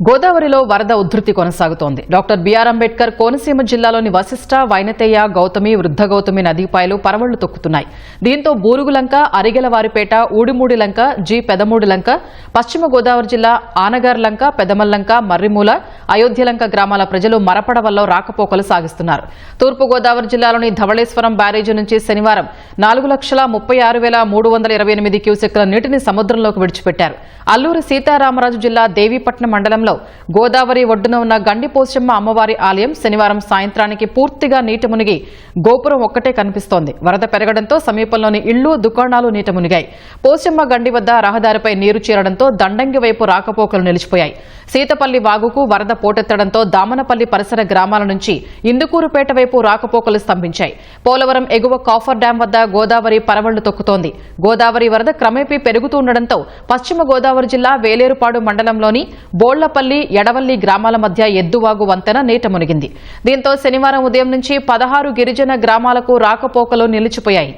గోదావరిలో వరద ఉధృతి కొనసాగుతోంది. డాక్టర్ బిఆర్ అంబేద్కర్ కోనసీమ జిల్లాలోని వశిష్ట, వైనతేయ, గౌతమి, వృద్ధ గౌతమి నదీపాయలు పరవళ్లు తొక్కుతున్నాయి. దీంతో బూరుగులంక, అరిగెలవారిపేట, ఊడిమూడిలంక, జి పెదమూడిలంక, పశ్చిమ గోదావరి జిల్లా ఆనగార్లంక, పెదమల్లంక, మర్రిమూల, అయోధ్యలంక గ్రామాల ప్రజలు మరపడవల్లో రాకపోకలు సాగిస్తున్నారు. తూర్పు గోదావరి జిల్లాలోని ధవళేశ్వరం బ్యారేజీ నుంచి శనివారం 4,36,328 క్యూసెక్కుల నీటిని సముద్రంలోకి విడిచిపెట్టారు. అల్లూరి సీతారామరాజు జిల్లా దేవీపట్నం మండలంలో గోదావరి ఒడ్డున ఉన్న గండిపోచమ్మ అమ్మవారి ఆలయం శనివారం సాయంత్రానికి పూర్తిగా నీట మునిగి గోపురం ఒక్కటే కనిపిస్తోంది. వరద పెరగడంతో సమీపంలోని ఇళ్లు, దుకాణాలు నీట మునిగాయి. పోచమ్మ గండి వద్ద రహదారిపై నీరు చేరడంతో దండంగి వైపు రాకపోకలు నిలిచిపోయాయి. సీతపల్లి వాగుకు వరద పోటెత్తడంతో దామనపల్లి పరిసర గ్రామాల నుంచి ఇందుకూరుపేట వైపు రాకపోకలు స్తంభించాయి. పోలవరం ఎగువ కాఫర్ డ్యాం వద్ద గోదావరి పరవళ్లు తొక్కుతోంది. గోదావరి వరద క్రమేపీ పెరుగుతుండటంతో పశ్చిమ గోదావరి జిల్లా వేలేరుపాడు మండలంలోని బోళ్లపల్లి, ఎడవల్లి గ్రామాల మధ్య ఎద్దువాగు వంతెన నీట మునిగింది. దీంతో శనివారం ఉదయం నుంచి 16 గిరిజన గ్రామాలకు రాకపోకలు నిలిచిపోయాయి.